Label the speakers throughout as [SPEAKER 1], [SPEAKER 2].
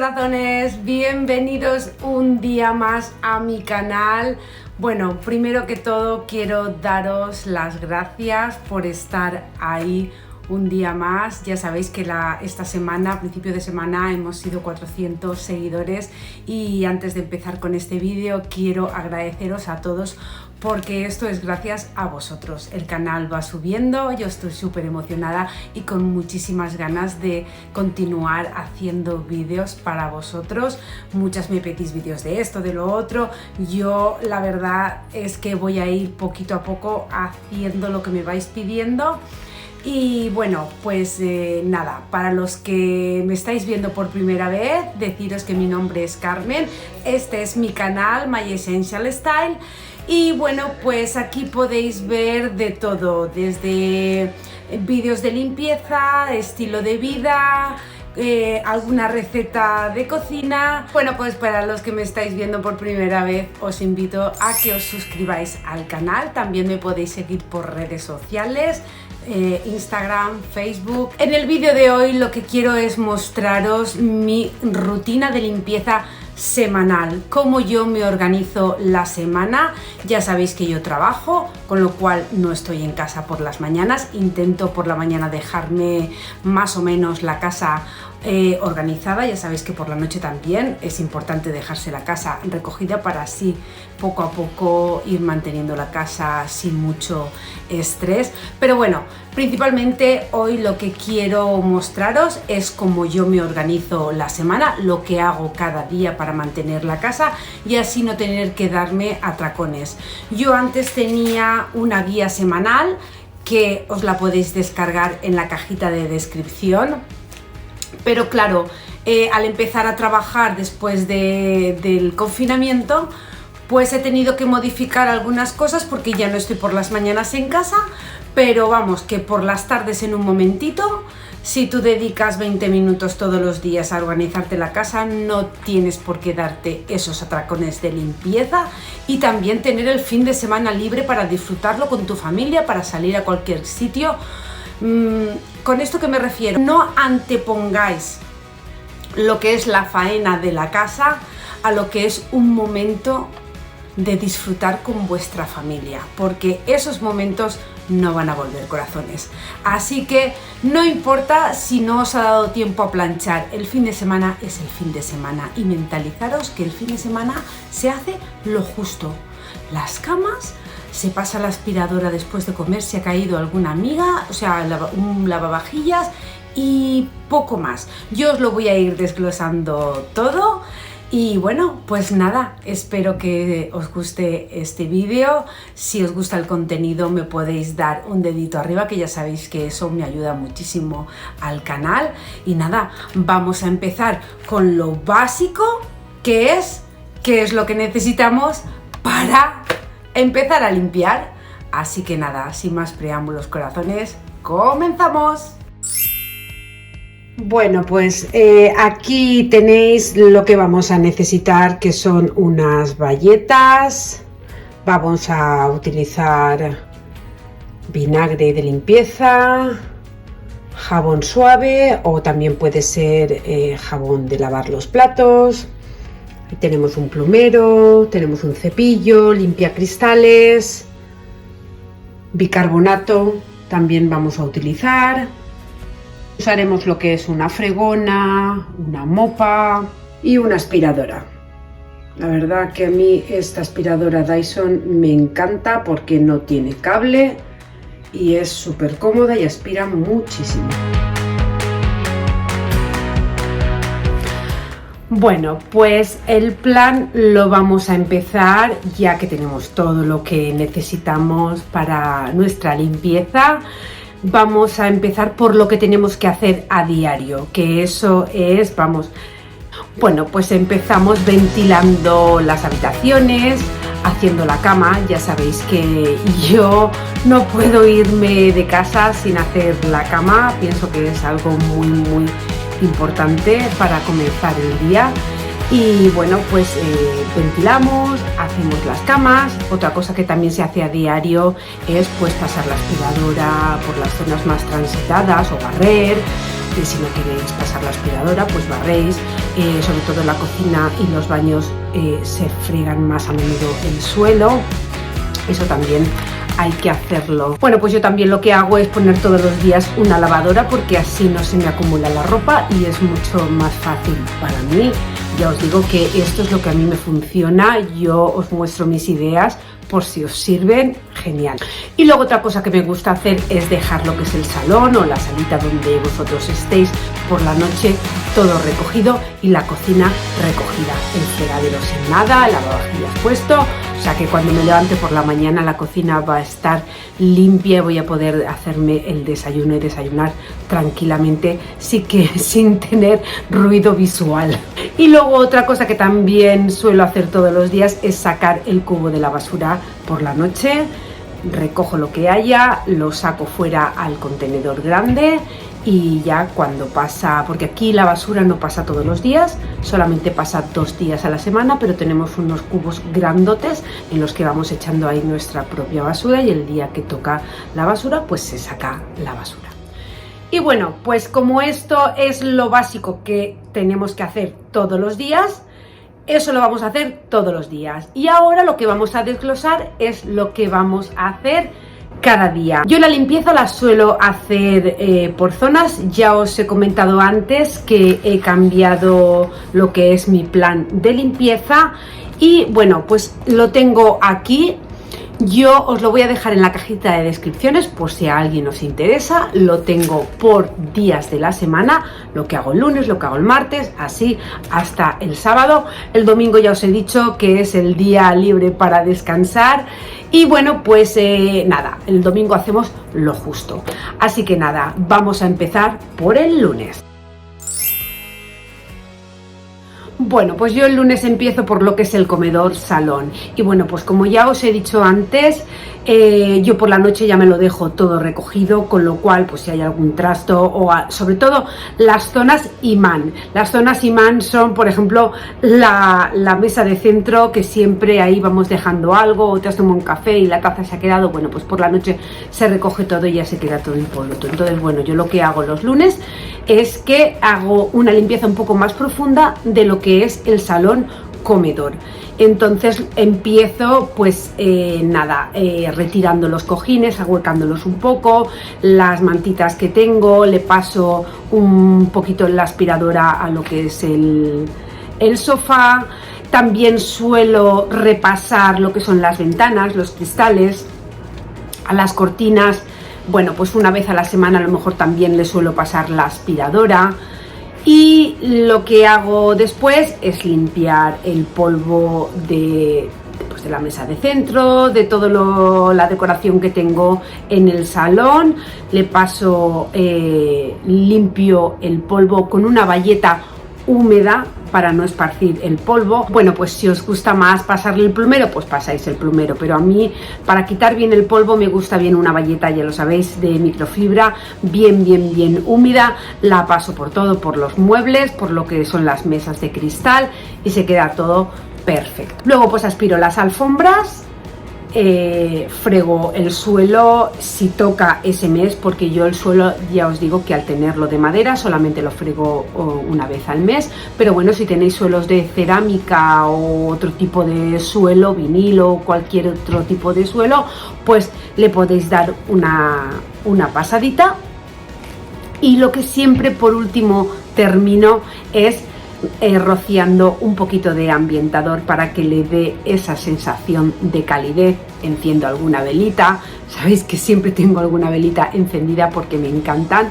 [SPEAKER 1] corazones, bienvenidos un día más a mi canal. Bueno, primero que todo quiero daros las gracias por estar ahí un día más. Ya sabéis que esta semana, a principio de semana, hemos sido 400 seguidores y antes de empezar con este vídeo quiero agradeceros a todos porque esto es gracias a vosotros. El canal va subiendo, yo estoy súper emocionada y con muchísimas ganas de continuar haciendo vídeos para vosotros. Muchas me pedís vídeos de esto, de lo otro. Yo la verdad es que voy a ir poquito a poco haciendo lo que me vais pidiendo. Y bueno, pues nada, para los que me estáis viendo por primera vez, deciros que mi nombre es Carmen, este es mi canal My Essential Style y bueno, pues aquí podéis ver de todo, desde vídeos de limpieza, estilo de vida, alguna receta de cocina. Bueno, pues para los que me estáis viendo por primera vez os invito a que os suscribáis al canal, también me podéis seguir por redes sociales, Instagram, Facebook. En el vídeo de hoy lo que quiero es mostraros mi rutina de limpieza semanal, cómo yo me organizo la semana. Ya sabéis que yo trabajo, con lo cual no estoy en casa por las mañanas, intento por la mañana dejarme más o menos la casa organizada. Ya sabéis que por la noche también es importante dejarse la casa recogida para así poco a poco ir manteniendo la casa sin mucho estrés. Pero bueno, principalmente hoy lo que quiero mostraros es cómo yo me organizo la semana, lo que hago cada día para mantener la casa y así no tener que darme atracones. Yo antes tenía una guía semanal que os la podéis descargar en la cajita de descripción. Pero claro, al empezar a trabajar después del confinamiento, pues he tenido que modificar algunas cosas porque ya no estoy por las mañanas en casa, pero vamos, que por las tardes en un momentito, si tú dedicas 20 minutos todos los días a organizarte la casa, no tienes por qué darte esos atracones de limpieza y también tener el fin de semana libre para disfrutarlo con tu familia, para salir a cualquier sitio. ¿Con esto qué me refiero? No antepongáis lo que es la faena de la casa a lo que es un momento de disfrutar con vuestra familia, porque esos momentos no van a volver, corazones. Así que no importa si no os ha dado tiempo a planchar, el fin de semana es el fin de semana y mentalizaros que el fin de semana se hace lo justo. Las camas, se pasa la aspiradora después de comer, se ha caído alguna amiga, o sea, un lavavajillas y poco más. Yo os lo voy a ir desglosando todo. Y bueno, pues nada, espero que os guste este vídeo. Si os gusta el contenido me podéis dar un dedito arriba, que ya sabéis que eso me ayuda muchísimo al canal. Y nada, vamos a empezar con lo básico, que es qué es lo que necesitamos para empezar a limpiar. Así que nada, sin más preámbulos, corazones, ¡comenzamos! Bueno, pues aquí tenéis lo que vamos a necesitar, que son unas bayetas. Vamos a utilizar vinagre de limpieza, jabón suave o también puede ser jabón de lavar los platos. Aquí tenemos un plumero, tenemos un cepillo, limpiacristales, bicarbonato también vamos a utilizar. Usaremos lo que es una fregona, una mopa y una aspiradora. La verdad que a mí esta aspiradora Dyson me encanta porque no tiene cable y es súper cómoda y aspira muchísimo. Bueno, pues el plan lo vamos a empezar ya que tenemos todo lo que necesitamos para nuestra limpieza. Vamos a empezar por lo que tenemos que hacer a diario, que eso es, bueno, pues empezamos ventilando las habitaciones, haciendo la cama. Ya sabéis que yo no puedo irme de casa sin hacer la cama, pienso que es algo muy importante para comenzar el día. Y bueno, pues ventilamos, hacemos las camas. Otra cosa que también se hace a diario es pues pasar la aspiradora por las zonas más transitadas o barrer. Y si no queréis pasar la aspiradora, pues barréis. Sobre todo en la cocina y los baños se friegan más a menudo el suelo. Eso también hay que hacerlo. Bueno, pues yo también lo que hago es poner todos los días una lavadora, porque así no se me acumula la ropa y es mucho más fácil para mí. Ya os digo que esto es lo que a mí me funciona. Yo os muestro mis ideas por si os sirven, genial. Y luego otra cosa que me gusta hacer es dejar lo que es el salón o la salita donde vosotros estéis por la noche todo recogido y la cocina recogida, el fregadero sin nada, el lavavajillas puesto, o sea que cuando me levante por la mañana la cocina va a estar limpia y voy a poder hacerme el desayuno y desayunar tranquilamente, sí que sin tener ruido visual. Y luego otra cosa que también suelo hacer todos los días es sacar el cubo de la basura por la noche. Recojo lo que haya, lo saco fuera al contenedor grande y ya cuando pasa, porque aquí la basura no pasa todos los días, solamente pasa 2 días a la semana, pero tenemos unos cubos grandotes en los que vamos echando ahí nuestra propia basura y el día que toca la basura pues se saca la basura. Y bueno, pues como esto es lo básico que tenemos que hacer todos los días, eso lo vamos a hacer todos los días. Y ahora lo que vamos a desglosar es lo que vamos a hacer cada día. Yo la limpieza la suelo hacer por zonas. Ya os he comentado antes que he cambiado lo que es mi plan de limpieza. Y bueno, pues lo tengo aquí. Yo os lo voy a dejar en la cajita de descripciones por si a alguien os interesa. Lo tengo por días de la semana, lo que hago el lunes, lo que hago el martes, así hasta el sábado. El domingo ya os he dicho que es el día libre para descansar. Y bueno, pues nada, el domingo hacemos lo justo. Así que nada, vamos a empezar por el lunes. Bueno, pues yo el lunes empiezo por lo que es el comedor salón. Y bueno, pues como ya os he dicho antes, yo por la noche ya me lo dejo todo recogido, con lo cual pues si hay algún trasto o sobre todo las zonas imán. Las zonas imán son, por ejemplo, la mesa de centro, que siempre ahí vamos dejando algo, o te has tomado un café y la taza se ha quedado. Bueno, pues por la noche se recoge todo y ya se queda todo impoluto. Entonces, bueno, yo lo que hago los lunes es que hago una limpieza un poco más profunda de lo que es el salón comedor. Entonces empiezo pues retirando los cojines, ahuecándolos un poco, las mantitas que tengo, le paso un poquito la aspiradora a lo que es el sofá. También suelo repasar lo que son las ventanas, los cristales, a las cortinas. Bueno, pues una vez a la semana a lo mejor también le suelo pasar la aspiradora. Y lo que hago después es limpiar el polvo de la mesa de centro, de toda la decoración que tengo en el salón. Le paso, limpio el polvo con una bayeta húmeda para no esparcir el polvo. Bueno, pues si os gusta más pasarle el plumero, pues pasáis el plumero, pero a mí para quitar bien el polvo me gusta bien una bayeta, ya lo sabéis, de microfibra, bien húmeda. La paso por todo, por los muebles, por lo que son las mesas de cristal y se queda todo perfecto. Luego pues aspiro las alfombras, frego el suelo si toca ese mes, porque yo el suelo ya os digo que al tenerlo de madera solamente lo frego una vez al mes, pero bueno, si tenéis suelos de cerámica o otro tipo de suelo, vinilo o cualquier otro tipo de suelo, pues le podéis dar una pasadita. Y lo que siempre por último termino es rociando un poquito de ambientador para que le dé esa sensación de calidez. Enciendo alguna velita, sabéis que siempre tengo alguna velita encendida porque me encantan.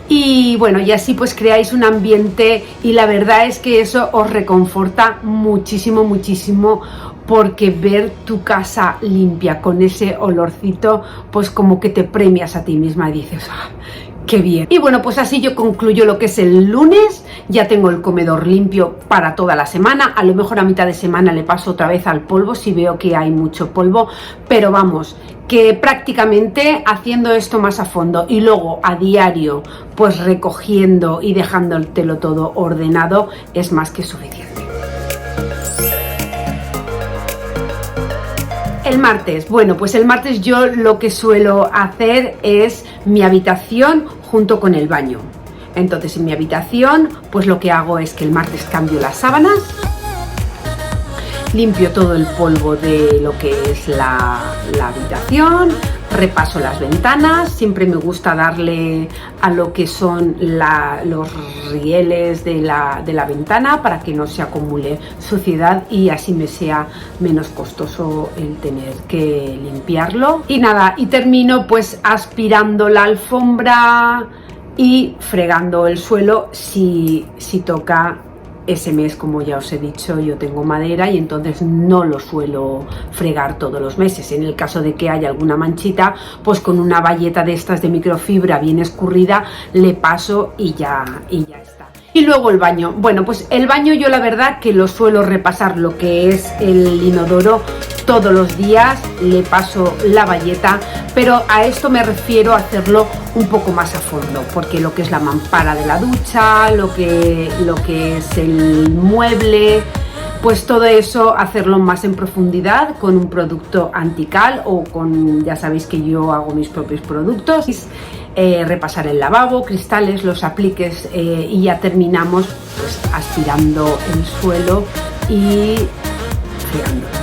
[SPEAKER 1] Y bueno, y así pues creáis un ambiente y la verdad es que eso os reconforta muchísimo, porque ver tu casa limpia con ese olorcito, pues como que te premias a ti misma y dices, ¡ah, qué bien! Y bueno, pues así yo concluyo lo que es el lunes. Ya tengo el comedor limpio para toda la semana. A lo mejor a mitad de semana le paso otra vez al polvo si veo que hay mucho polvo, pero vamos, que prácticamente haciendo esto más a fondo y luego a diario pues recogiendo y dejándotelo todo ordenado es más que suficiente. El martes, bueno, pues el martes yo lo que suelo hacer es mi habitación junto con el baño. Entonces en mi habitación pues lo que hago es que el martes cambio las sábanas, limpio todo el polvo de lo que es la habitación, repaso las ventanas, siempre me gusta darle a lo que son los rieles de la ventana para que no se acumule suciedad y así me sea menos costoso el tener que limpiarlo. Y nada, y termino pues aspirando la alfombra y fregando el suelo si toca. Ese mes, como ya os he dicho, yo tengo madera y entonces no lo suelo fregar todos los meses. En el caso de que haya alguna manchita, pues con una bayeta de estas de microfibra bien escurrida le paso y ya está. Y luego el baño. Bueno, pues el baño yo la verdad que lo suelo repasar lo que es el inodoro todos los días, le paso la bayeta, pero a esto me refiero a hacerlo un poco más a fondo, porque lo que es la mampara de la ducha, lo que es el mueble, pues todo eso hacerlo más en profundidad con un producto antical o con, ya sabéis que yo hago mis propios productos. Repasar el lavabo, cristales, los apliques y ya terminamos pues aspirando el suelo y fregándolo.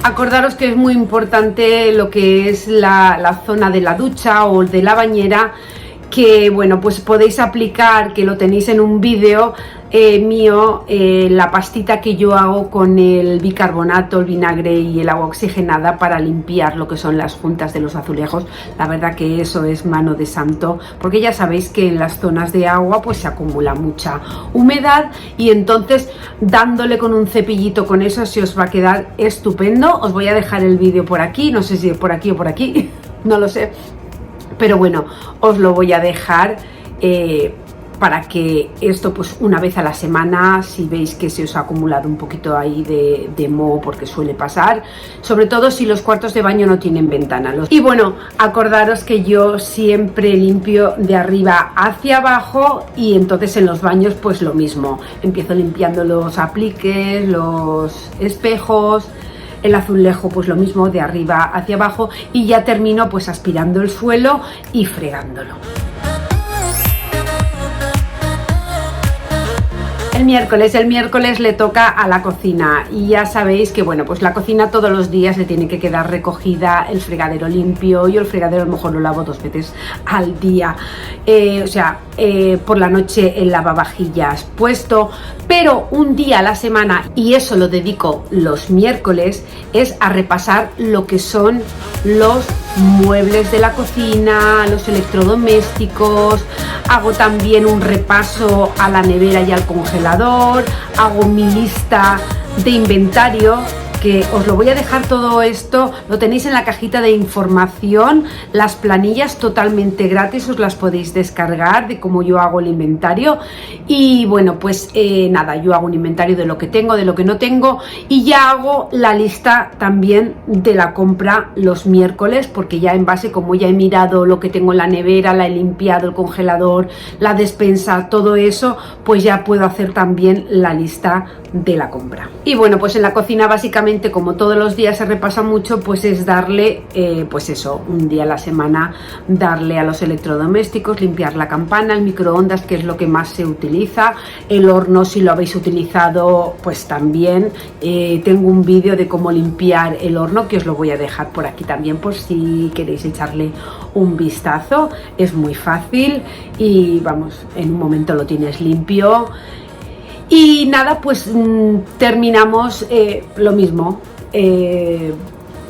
[SPEAKER 1] Acordaros que es muy importante lo que es la zona de la ducha o de la bañera, que bueno, pues podéis aplicar, que lo tenéis en un vídeo mío, la pastita que yo hago con el bicarbonato, el vinagre y el agua oxigenada para limpiar lo que son las juntas de los azulejos. La verdad que eso es mano de santo, porque ya sabéis que en las zonas de agua pues se acumula mucha humedad y entonces dándole con un cepillito con eso se os va a quedar estupendo. Os voy a dejar el vídeo por aquí, no sé si por aquí o por aquí, no lo sé, pero bueno, os lo voy a dejar para que esto pues una vez a la semana, si veis que se os ha acumulado un poquito ahí de moho, porque suele pasar, sobre todo si los cuartos de baño no tienen ventana. Y bueno, acordaros que yo siempre limpio de arriba hacia abajo y entonces en los baños pues lo mismo, empiezo limpiando los apliques, los espejos, el azulejo pues lo mismo de arriba hacia abajo y ya termino pues aspirando el suelo y fregándolo. El miércoles le toca a la cocina y ya sabéis que bueno, pues la cocina todos los días le tiene que quedar recogida, el fregadero limpio. Yo el fregadero a lo mejor lo lavo 2 veces al día, por la noche el lavavajillas puesto, pero un día a la semana, y eso lo dedico los miércoles, es a repasar lo que son los muebles de la cocina, los electrodomésticos. Hago también un repaso a la nevera y al congelador, hago mi lista de inventario, que os lo voy a dejar todo esto, lo tenéis en la cajita de información, las planillas totalmente gratis, os las podéis descargar de cómo yo hago el inventario. Y bueno, pues nada, yo hago un inventario de lo que tengo, de lo que no tengo, y ya hago la lista también de la compra los miércoles, porque ya en base, como ya he mirado lo que tengo en la nevera, la he limpiado, el congelador, la despensa, todo eso, pues ya puedo hacer también la lista de la compra. Y bueno, pues en la cocina básicamente, como todos los días se repasa mucho, pues es darle, pues eso, un día a la semana, darle a los electrodomésticos, limpiar la campana, el microondas, que es lo que más se utiliza, el horno si lo habéis utilizado, pues también. Tengo un vídeo de cómo limpiar el horno que os lo voy a dejar por aquí también, por si queréis echarle un vistazo. Es muy fácil y vamos, en un momento lo tienes limpio. Y nada, pues terminamos lo mismo,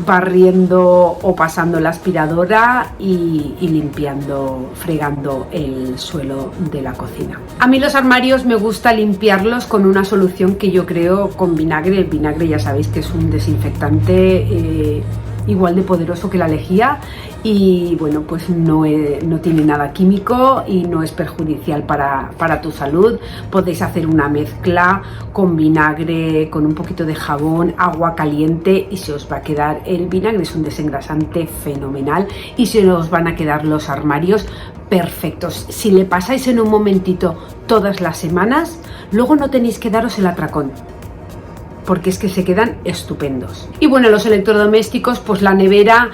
[SPEAKER 1] barriendo o pasando la aspiradora y limpiando, fregando el suelo de la cocina. A mí los armarios me gusta limpiarlos con una solución que yo creo con vinagre. El vinagre ya sabéis que es un desinfectante igual de poderoso que la lejía y bueno, pues no tiene nada químico y no es perjudicial para tu salud. Podéis hacer una mezcla con vinagre, con un poquito de jabón, agua caliente y se os va a quedar, el vinagre es un desengrasante fenomenal y se os van a quedar los armarios perfectos. Si le pasáis en un momentito todas las semanas, luego no tenéis que daros el atracón, porque es que se quedan estupendos. Y bueno, los electrodomésticos, pues la nevera,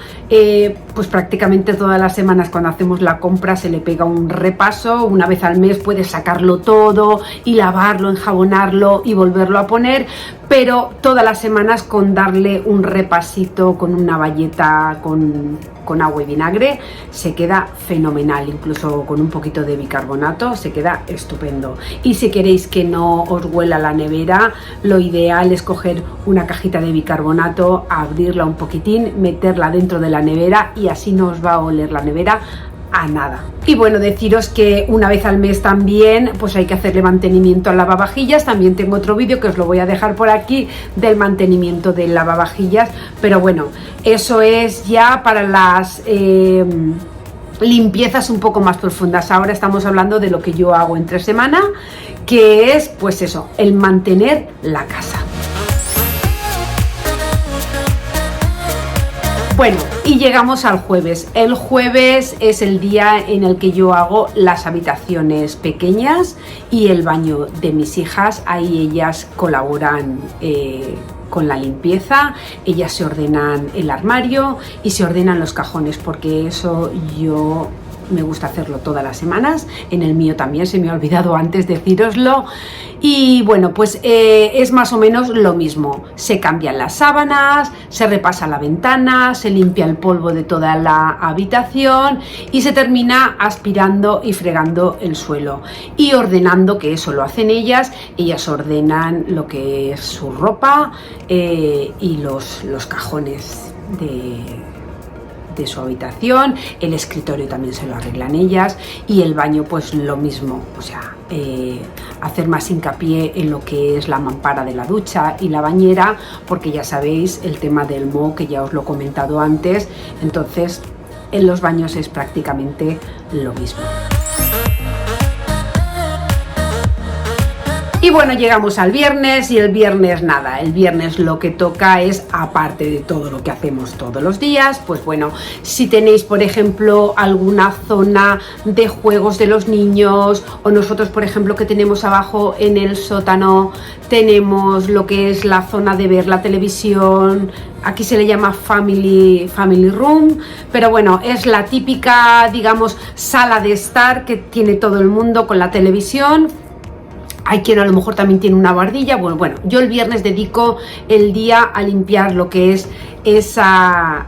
[SPEAKER 1] pues prácticamente todas las semanas cuando hacemos la compra se le pega un repaso, una vez al mes puedes sacarlo todo y lavarlo, enjabonarlo y volverlo a poner, pero todas las semanas con darle un repasito con una bayeta con agua y vinagre se queda fenomenal, incluso con un poquito de bicarbonato se queda estupendo. Y si queréis que no os huela la nevera, lo ideal es coger una cajita de bicarbonato, abrirla un poquitín, meterla dentro de la nevera y así no os va a oler la nevera a nada. Y bueno, deciros que una vez al mes también pues hay que hacerle mantenimiento al lavavajillas. También tengo otro vídeo que os lo voy a dejar por aquí del mantenimiento del lavavajillas, pero bueno, eso es ya para las limpiezas un poco más profundas. Ahora estamos hablando de lo que yo hago entre semana, que es pues eso, el mantener la casa. Bueno, y llegamos al jueves. El jueves es el día en el que yo hago las habitaciones pequeñas y el baño de mis hijas. Ahí ellas colaboran con la limpieza, ellas se ordenan el armario y se ordenan los cajones, porque eso yo me gusta hacerlo todas las semanas. En el mío también, se me ha olvidado antes decíroslo. Y bueno, pues es más o menos lo mismo. Se cambian las sábanas, se repasa la ventana, se limpia el polvo de toda la habitación y se termina aspirando y fregando el suelo y ordenando, que eso lo hacen ellas. Ellas ordenan lo que es su ropa y los cajones de su habitación. El escritorio también se lo arreglan ellas y el baño pues lo mismo, o sea, hacer más hincapié en lo que es la mampara de la ducha y la bañera, porque ya sabéis el tema del moho, que ya os lo he comentado antes. Entonces en los baños es prácticamente lo mismo. Y bueno, llegamos al viernes y el viernes nada, el viernes lo que toca es, aparte de todo lo que hacemos todos los días, pues bueno, si tenéis por ejemplo alguna zona de juegos de los niños, o nosotros por ejemplo que tenemos abajo en el sótano, tenemos lo que es la zona de ver la televisión. Aquí se le llama family room, pero bueno, es la típica, digamos, sala de estar que tiene todo el mundo con la televisión. Hay quien a lo mejor también tiene una bardilla. Bueno, yo el viernes dedico el día a limpiar lo que es esa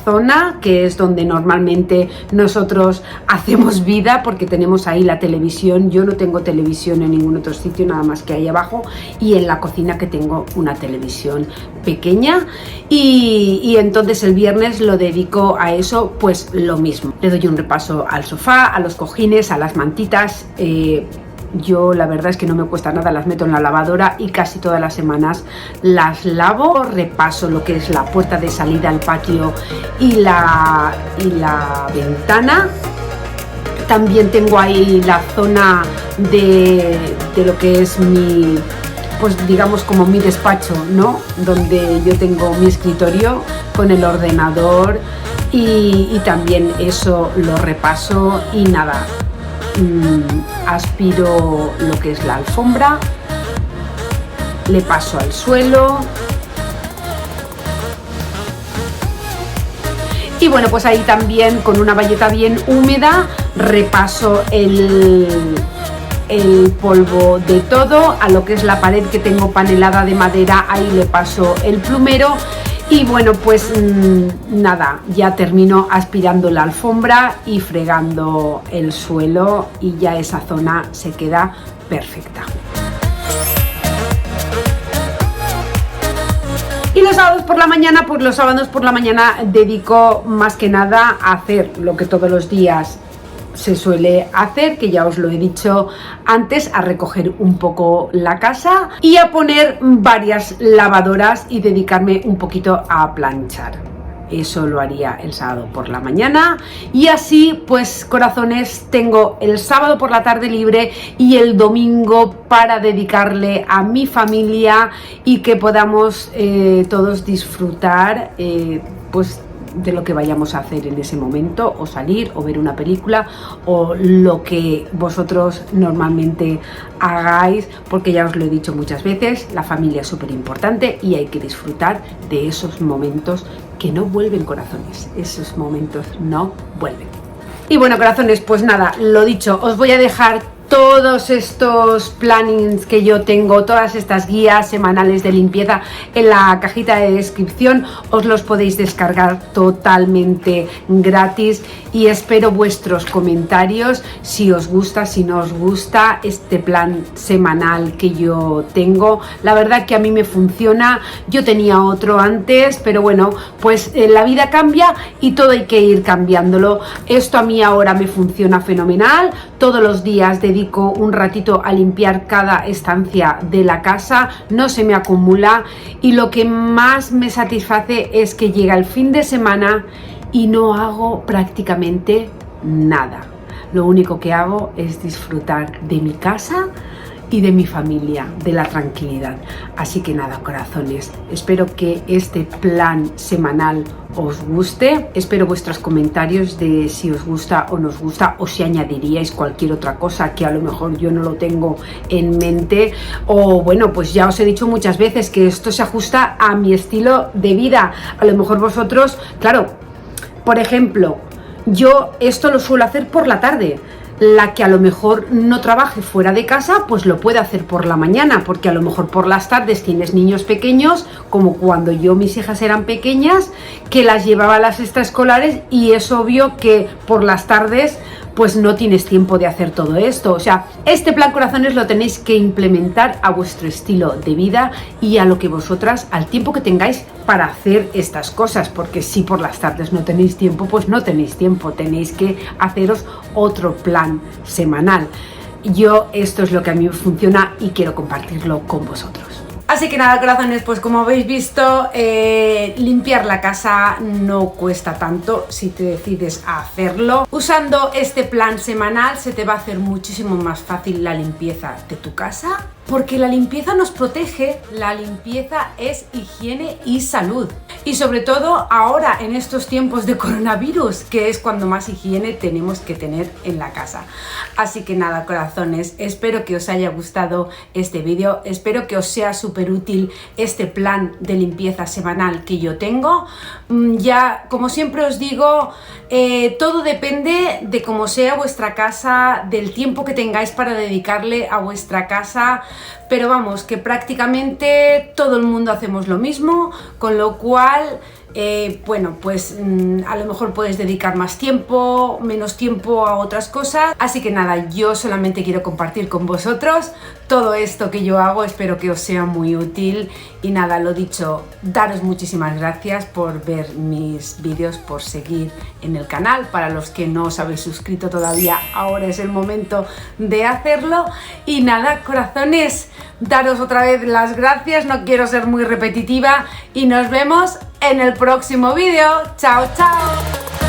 [SPEAKER 1] zona, que es donde normalmente nosotros hacemos vida, porque tenemos ahí la televisión. Yo no tengo televisión en ningún otro sitio, nada más que ahí abajo, y en la cocina, que tengo una televisión pequeña, y entonces el viernes lo dedico a eso, pues lo mismo. Le doy un repaso al sofá, a los cojines, a las mantitas. Yo la verdad es que no me cuesta nada, las meto en la lavadora y casi todas las semanas las lavo. Repaso lo que es la puerta de salida al patio y la ventana. También tengo ahí la zona de lo que es mi, pues digamos como mi despacho, ¿no? Donde yo tengo mi escritorio con el ordenador y también eso lo repaso y nada. Aspiro lo que es la alfombra, le paso al suelo y bueno, pues ahí también con una bayeta bien húmeda repaso el polvo de todo. A lo que es la pared, que tengo panelada de madera, ahí le paso el plumero. Y bueno, pues nada, ya termino aspirando la alfombra y fregando el suelo y ya esa zona se queda perfecta. Y los sábados por la mañana, pues los sábados por la mañana dedico más que nada a hacer lo que todos los días se suele hacer, que ya os lo he dicho antes, a recoger un poco la casa y a poner varias lavadoras y dedicarme un poquito a planchar. eso lo haría el sábado por la mañana. Y así, pues, corazones, tengo el sábado por la tarde libre y el domingo para dedicarle a mi familia y que podamos todos disfrutar, pues, de lo que vayamos a hacer en ese momento, o salir, o ver una película, o lo que vosotros normalmente hagáis, porque ya os lo he dicho muchas veces, la familia es súper importante y hay que disfrutar de esos momentos que no vuelven, corazones, esos momentos no vuelven. Y bueno, corazones, pues nada, lo dicho, os voy a dejar todos estos plannings que yo tengo, todas estas guías semanales de limpieza en la cajita de descripción. Os los podéis descargar totalmente gratis y espero vuestros comentarios si os gusta, si no os gusta este plan semanal que yo tengo. La verdad que a mí me funciona, yo tenía otro antes, pero bueno, pues la vida cambia y todo hay que ir cambiándolo. Esto a mí ahora me funciona fenomenal, todos los días dedico un ratito a limpiar cada estancia de la casa, no se me acumula y lo que más me satisface es que llega el fin de semana y no hago prácticamente nada. Lo único que hago es disfrutar de mi casa y de mi familia, de la tranquilidad. Así que nada, corazones, espero que este plan semanal os guste, espero vuestros comentarios de si os gusta o no os gusta, o si añadiríais cualquier otra cosa que a lo mejor yo no lo tengo en mente, o bueno, pues ya os he dicho muchas veces que esto se ajusta a mi estilo de vida. A lo mejor vosotros, claro, por ejemplo, yo esto lo suelo hacer por la tarde. La que a lo mejor no trabaje fuera de casa, pues lo puede hacer por la mañana, porque a lo mejor por las tardes tienes niños pequeños, como cuando mis hijas eran pequeñas, que las llevaba a las extraescolares, y es obvio que por las tardes pues no tienes tiempo de hacer todo esto. O sea, este plan, corazones, lo tenéis que implementar a vuestro estilo de vida y a lo que vosotras, al tiempo que tengáis para hacer estas cosas, porque si por las tardes no tenéis tiempo, pues no tenéis tiempo, tenéis que haceros otro plan semanal. Yo, esto es lo que a mí me funciona y quiero compartirlo con vosotros. Así que nada, corazones, pues como habéis visto, limpiar la casa no cuesta tanto si te decides a hacerlo. Usando este plan semanal se te va a hacer muchísimo más fácil la limpieza de tu casa, porque la limpieza nos protege, la limpieza es higiene y salud. Y sobre todo ahora en estos tiempos de coronavirus, que es cuando más higiene tenemos que tener en la casa. Así que nada, corazones, espero que os haya gustado este vídeo, espero que os sea súper útil este plan de limpieza semanal que yo tengo. Ya, como siempre os digo, todo depende de cómo sea vuestra casa, del tiempo que tengáis para dedicarle a vuestra casa, pero vamos, que prácticamente todo el mundo hacemos lo mismo, con lo cual bueno, pues a lo mejor puedes dedicar más tiempo, menos tiempo a otras cosas. Así que nada, yo solamente quiero compartir con vosotros todo esto que yo hago, espero que os sea muy útil. Y nada, lo dicho, daros muchísimas gracias por ver mis vídeos, por seguir en el canal. Para los que no os habéis suscrito todavía, ahora es el momento de hacerlo. Y nada, corazones, daros otra vez las gracias, no quiero ser muy repetitiva y nos vemos en el próximo vídeo. ¡Chao, chao!